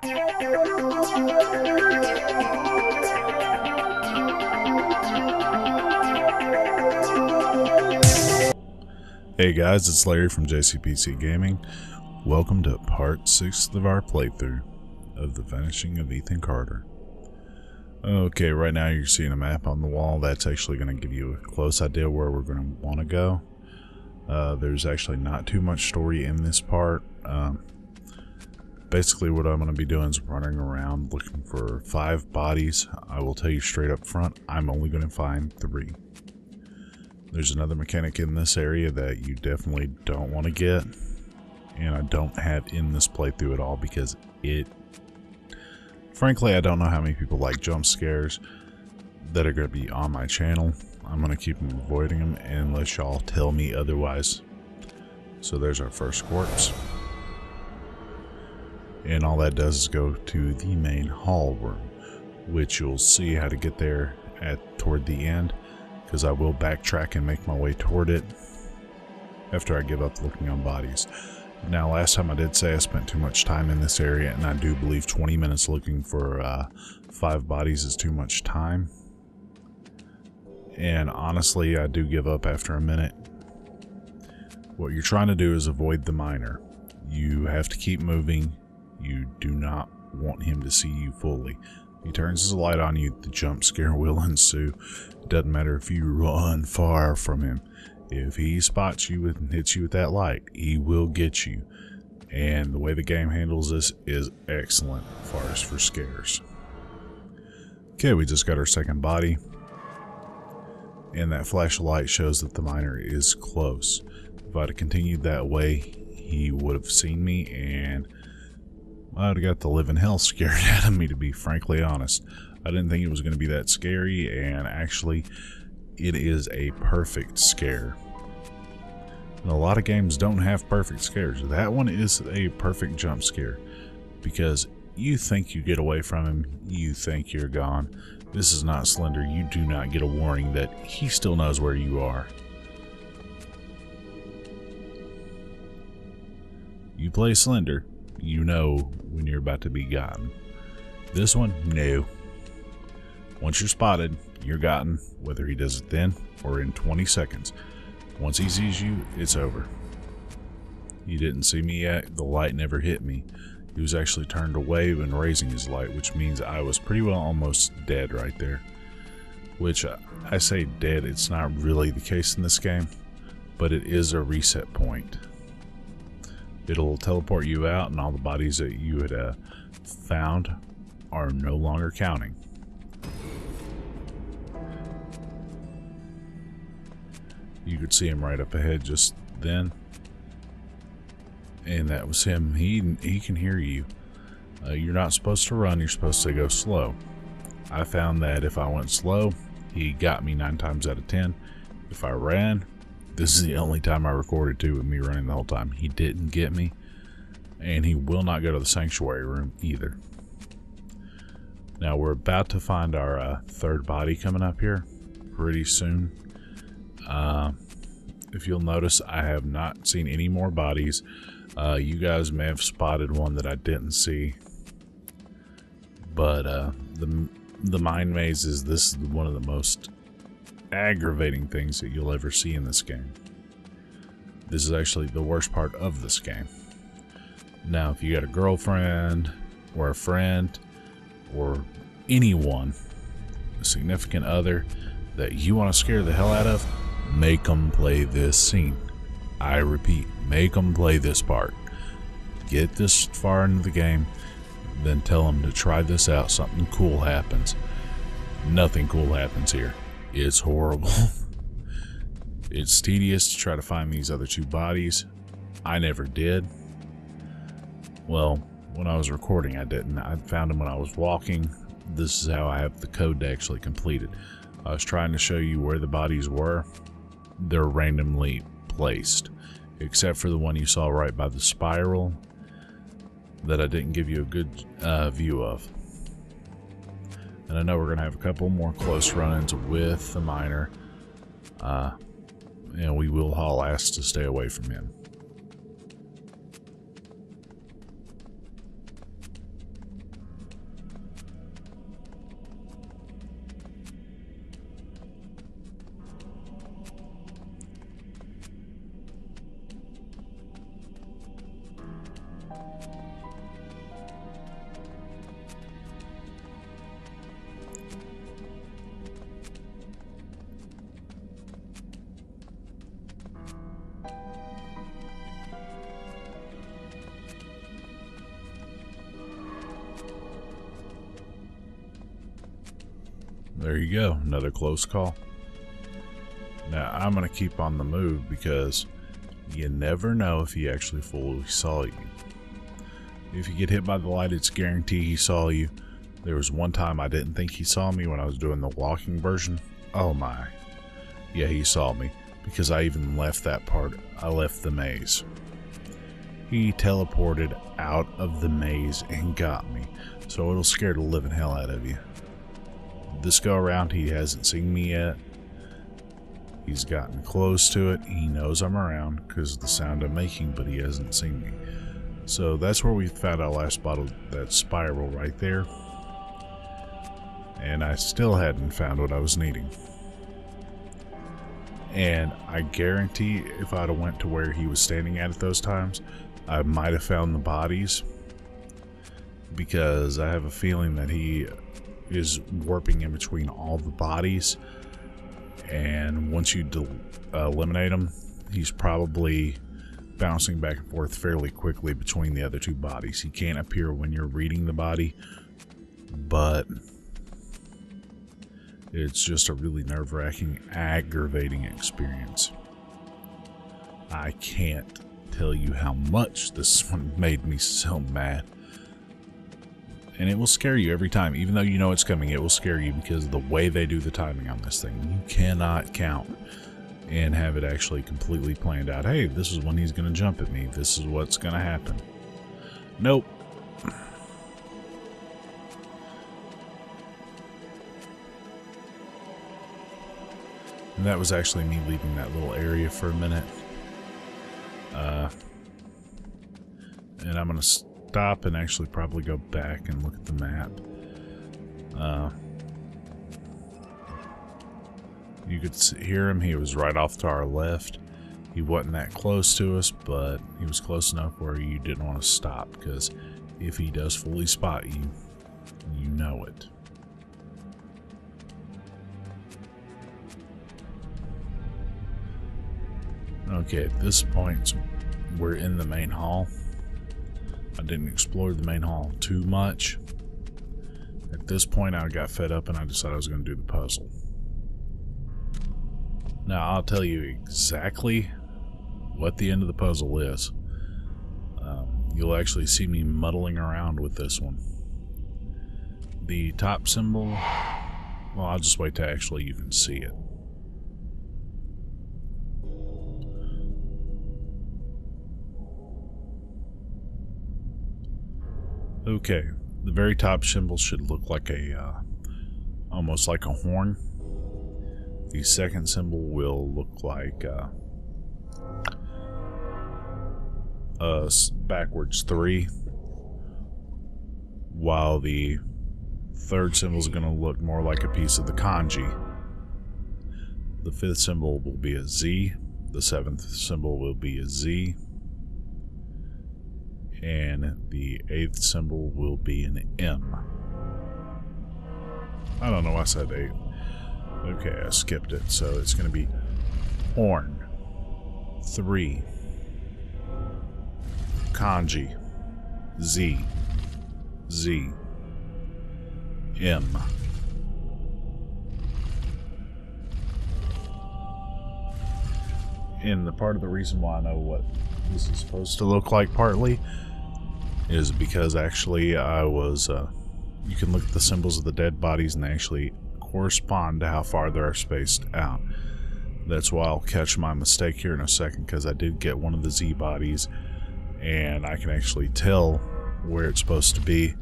Hey guys, it's Larry from JCPC Gaming. Welcome to part 6 of our playthrough of the Vanishing of Ethan Carter. Okay, right now you're seeing a map on the wall. That's actually going to give you a close idea where we're going to want to go. There's actually not too much story in this part. Basically what I'm going to be doing is running around looking for 5 bodies. I will tell you straight up front, I'm only going to find 3. There's another mechanic in this area that you definitely don't want to get, and I don't have in this playthrough at all because frankly, I don't know how many people like jump scares that are going to be on my channel. I'm going to keep avoiding them unless y'all tell me otherwise. So there's our first corpse. And all that does is go to the main hall room, which you'll see how to get there toward the end, because I will backtrack and make my way toward it after I give up looking on bodies. Now, last time I did say I spent too much time in this area, and I do believe 20 minutes looking for 5 bodies is too much time. And honestly, I do give up after a minute. What you're trying to do is avoid the miner. You have to keep moving. You do not want him to see you fully. If he turns his light on you, the jump scare will ensue. It doesn't matter if you run far from him. If he spots you and hits you with that light, he will get you. And the way the game handles this is excellent as far as for scares. Okay, we just got our second body. And that flash of light shows that the miner is close. If I'd have continued that way, he would have seen me and I would have got the living hell scared out of me, to be frankly honest. I didn't think it was going to be that scary, and actually, it is a perfect scare. And a lot of games don't have perfect scares. That one is a perfect jump scare, because you think you get away from him, you think you're gone. This is not Slender. You do not get a warning that he still knows where you are. You play Slender, you know when you're about to be gotten. This one, no. Once you're spotted, you're gotten, whether he does it then or in 20 seconds. Once he sees you, it's over. He didn't see me yet, the light never hit me. He was actually turned away when raising his light, which means I was pretty well almost dead right there. Which, I say dead, it's not really the case in this game, but it is a reset point. It'll teleport you out, and all the bodies that you had found are no longer counting. You could see him right up ahead just then, and that was him. He can hear you. You're not supposed to run, you're supposed to go slow. I found that if I went slow, he got me 9 times out of 10. If I ran, this is the only time I recorded too with me running the whole time. He didn't get me, and he will not go to the sanctuary room either. Now we're about to find our 3rd body coming up here pretty soon. If you'll notice, I have not seen any more bodies. You guys may have spotted one that I didn't see, but the mine maze this is one of the most aggravating things that you'll ever see in this game. This is actually the worst part of this game. Now, if you got a girlfriend or a friend or anyone, a significant other that you want to scare the hell out of, make them play this scene. I repeat, make them play this part. Get this far into the game, then tell them to try this out. Something cool happens. Nothing cool happens here. It's horrible. It's tedious to try to find these other 2 bodies. I never did. Well, when I was recording, I didn't. I found them when I was walking. This is how I have the code to actually complete it. I was trying to show you where the bodies were. They're randomly placed, except for the one you saw right by the spiral that I didn't give you a good view of. And I know we're going to have a couple more close run-ins with the miner. And we will haul ass to stay away from him. There you go, another close call. Now I'm going to keep on the move because you never know if he actually fully saw you. If you get hit by the light, it's guaranteed he saw you. There was one time I didn't think he saw me when I was doing the walking version. Oh my. Yeah, he saw me because I even left that part. I left the maze. He teleported out of the maze and got me. So it'll scare the living hell out of you. This go around, he hasn't seen me yet. He's gotten close to it. He knows I'm around because of the sound I'm making, but he hasn't seen me. So that's where we found our last bottle, that spiral right there. And I still hadn't found what I was needing. And I guarantee if I'd have went to where he was standing at those times, I might have found the bodies. Because I have a feeling that he is warping in between all the bodies. And once you eliminate him, he's probably bouncing back and forth fairly quickly between the other two bodies. He can't appear when you're reading the body, but it's just a really nerve-wracking, aggravating experience. I can't tell you how much this one made me so mad. And it will scare you every time. Even though you know it's coming, it will scare you because of the way they do the timing on this thing. You cannot count and have it actually completely planned out. Hey, this is when he's going to jump at me. This is what's going to happen. Nope. And that was actually me leaving that little area for a minute. And I'm going to stop and actually probably go back and look at the map. You could hear him. He was right off to our left. He wasn't that close to us, but he was close enough where you didn't want to stop, because if he does fully spot you, you know it. Okay, at this point, we're in the main hall. I didn't explore the main hall too much. At this point, I got fed up and I decided I was going to do the puzzle. Now, I'll tell you exactly what the end of the puzzle is. You'll actually see me muddling around with this one. The top symbol, well, I'll just wait till actually you can see it. Okay, the very top symbol should look like a, almost like a horn. The second symbol will look like backwards 3, while the third symbol is going to look more like a piece of the kanji. The fifth symbol will be a Z. The seventh symbol will be a Z. And the eighth symbol will be an M. I don't know why I said 8. Okay, I skipped it. So it's going to be horn, 3, kanji, Z, Z, M. And the part of the reason why I know what this is supposed to look like partly is because actually I was, you can look at the symbols of the dead bodies and they actually correspond to how far they're spaced out. That's why I'll catch my mistake here in a second, because I did get one of the Z bodies and I can actually tell where it's supposed to be.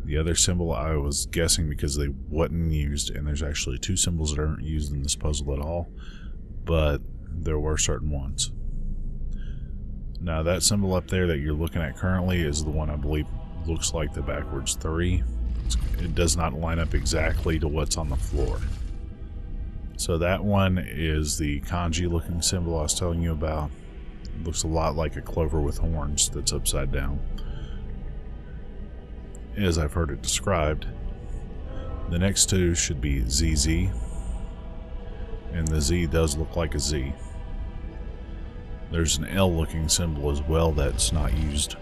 The other symbol I was guessing because they wasn't used, and there's actually 2 symbols that aren't used in this puzzle at all, but there were certain ones. Now that symbol up there that you're looking at currently is the one I believe looks like the backwards 3. It does not line up exactly to what's on the floor. So that one is the kanji looking symbol I was telling you about. It looks a lot like a clover with horns that's upside down, as I've heard it described. The next 2 should be ZZ, and the Z does look like a Z. There's an L looking symbol as well that's not used.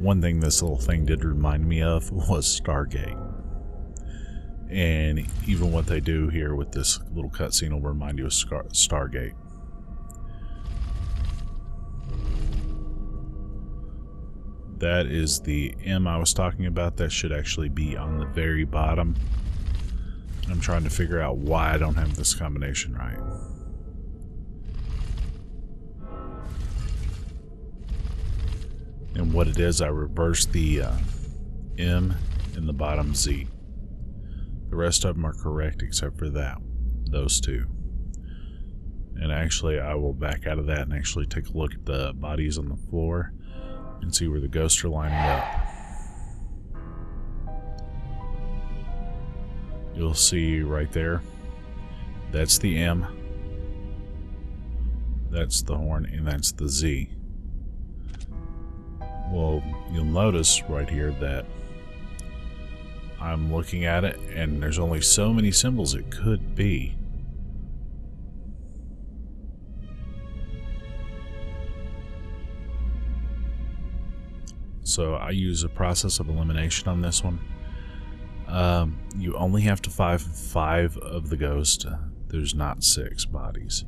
one thing this little thing did remind me of was Stargate. And even what they do here with this little cutscene will remind you of Stargate. That is the M I was talking about. That should actually be on the very bottom. I'm trying to figure out why I don't have this combination right. And what it is, I reversed the M and the bottom Z. The rest of them are correct except for those two. And actually, I will back out of that and actually take a look at the bodies on the floor and see where the ghosts are lining up. You'll see right there, that's the M, that's the horn, and that's the Z. Well, you'll notice right here that I'm looking at it and there's only so many symbols it could be. So I use a process of elimination on this one. You only have to find 5 of the ghosts. There's not 6 bodies.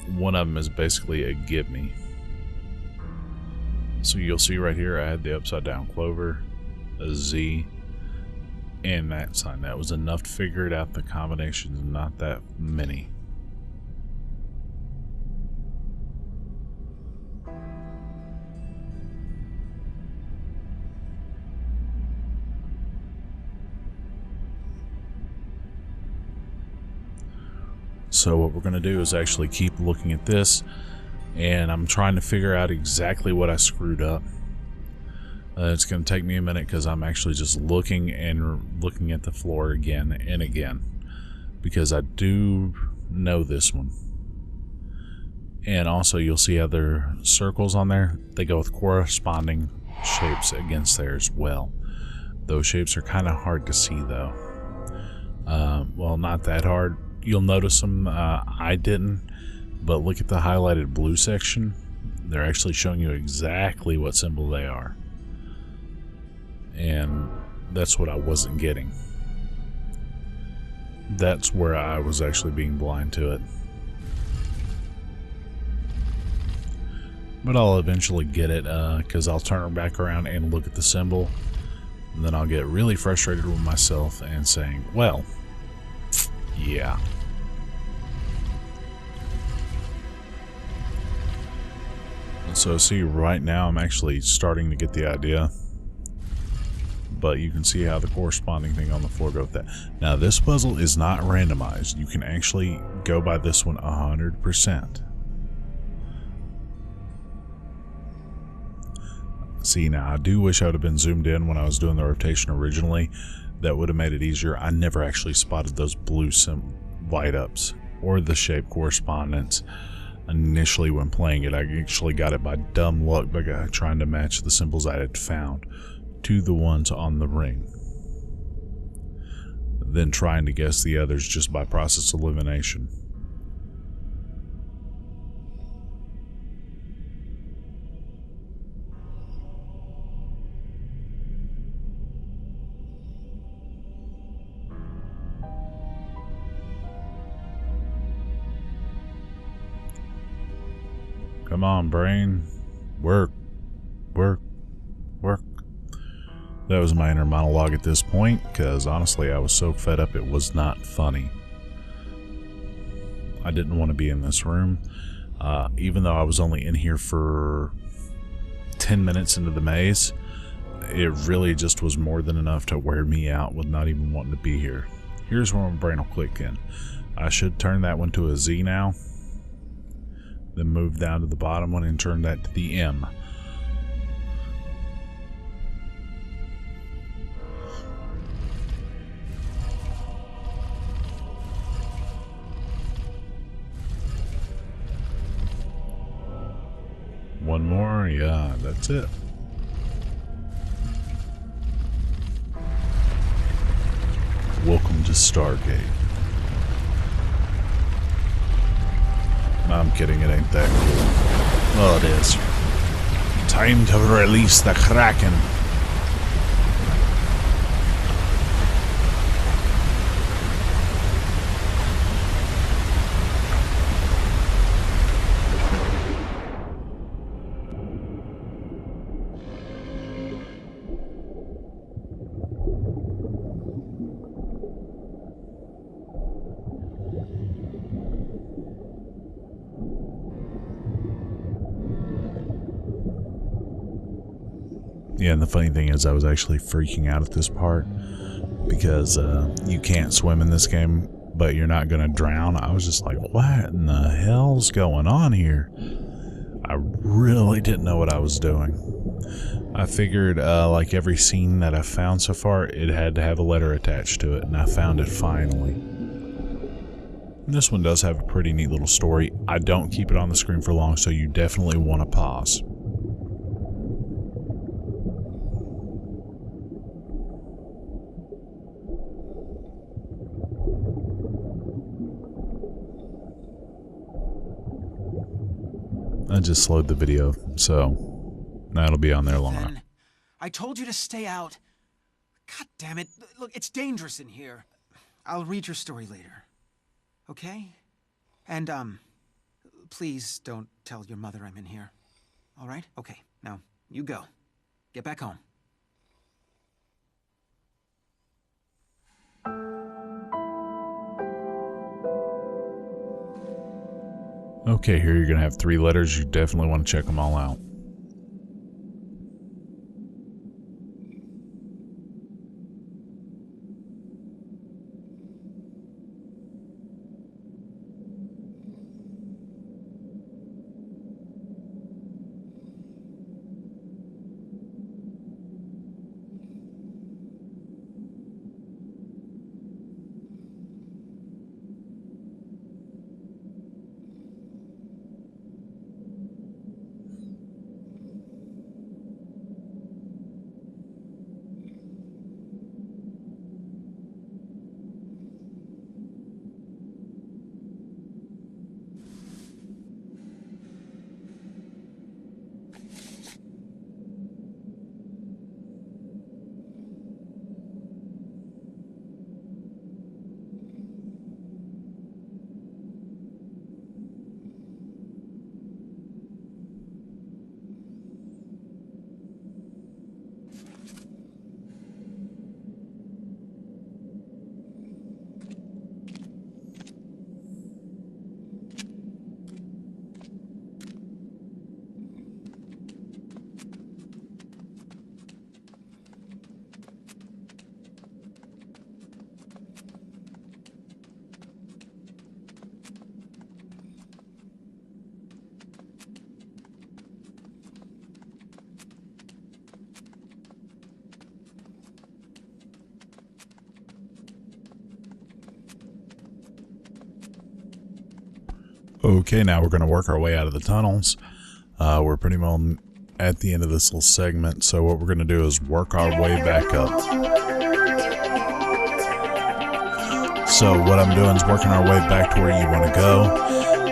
One of them is basically a give me. So you'll see right here I had the upside down clover, a Z, and that sign. That was enough to figure it out. The combinations, not that many. So what we're going to do is actually keep looking at this, and I'm trying to figure out exactly what I screwed up. It's going to take me a minute because I'm actually just looking at the floor again and again, because I do know this one. And also you'll see other circles on there. They go with corresponding shapes against there as well. Those shapes are kind of hard to see though. Well, not that hard. You'll notice them. I didn't, but look at the highlighted blue section. They're actually showing you exactly what symbol they are, and that's what I wasn't getting. That's where I was actually being blind to it. But I'll eventually get it, because I'll turn back around and look at the symbol, and then I'll get really frustrated with myself and saying, well, yeah. And so see, right now I'm actually starting to get the idea, but you can see how the corresponding thing on the floor goes with that. Now this puzzle is not randomized. You can actually go by this one 100%. See, now I do wish I would have been zoomed in when I was doing the rotation originally. That would have made it easier. I never actually spotted those blue light ups or the shape correspondence initially when playing it. I actually got it by dumb luck by trying to match the symbols I had found to the ones on the ring, then trying to guess the others just by process of elimination. Come on, brain. Work. Work. Work. That was my inner monologue at this point, because honestly I was so fed up it was not funny. I didn't want to be in this room. Even though I was only in here for 10 minutes into the maze, it really just was more than enough to wear me out with not even wanting to be here. Here's where my brain will click in. I should turn that one to a Z now. Then move down to the bottom one and turn that to the M. One more, yeah, that's it. Welcome to Stargate. No, I'm kidding, it ain't that cool. Well, it is. Time to release the Kraken. Yeah, and the funny thing is I was actually freaking out at this part because you can't swim in this game, but you're not going to drown. I was just like, what in the hell's going on here? I really didn't know what I was doing. I figured like every scene that I've found so far, it had to have a letter attached to it, and I found it finally. And this one does have a pretty neat little story. I don't keep it on the screen for long, so you definitely want to pause. I just slowed the video, so that'll be on there long enough. I told you to stay out. God damn it. Look, it's dangerous in here. I'll read your story later. Okay? And, please don't tell your mother I'm in here. All right? Okay, now, you go. Get back home. Okay, here you're going to have 3 letters. You definitely want to check them all out. Okay, now we're going to work our way out of the tunnels. We're pretty well at the end of this little segment, so what we're going to do is work our way back up. So what I'm doing is working our way back to where you want to go.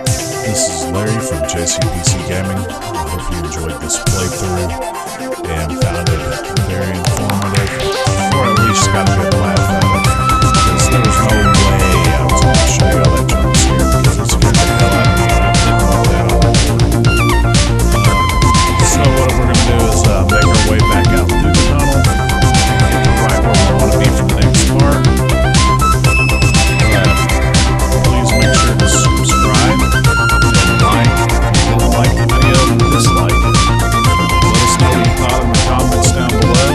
This is Larry from JCPC Gaming. I hope you enjoyed this playthrough and found it very informative, or at least got a good laugh at it, because there was no way I was going to show you all that jumps here, because it's scared the hell out of me, and I didn't want that on recording. So what we're going to do is make our way back out through the tunnel, right where we want to be for the next part. Please make sure to subscribe, like, if you don't like the video, dislike it. Let us know what you thought in the comments down below.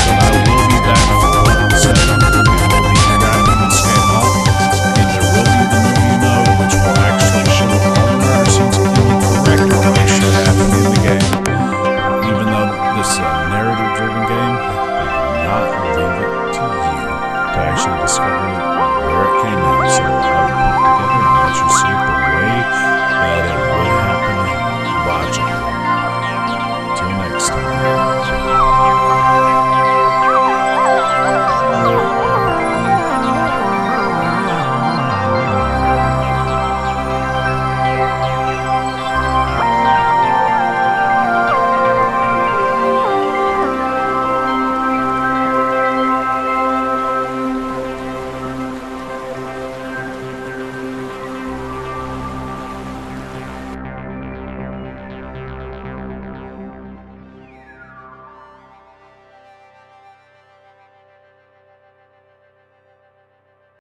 But I will be back for part 7, and we'll be wrapping this game up. And there will be the movie mode, which will actually show all the cutscenes in the correct order they should happen in the game. Even though this is a narrative-driven game, I will not leave it to you to actually discover where it came in. So I'll put it together and let you see it the way that it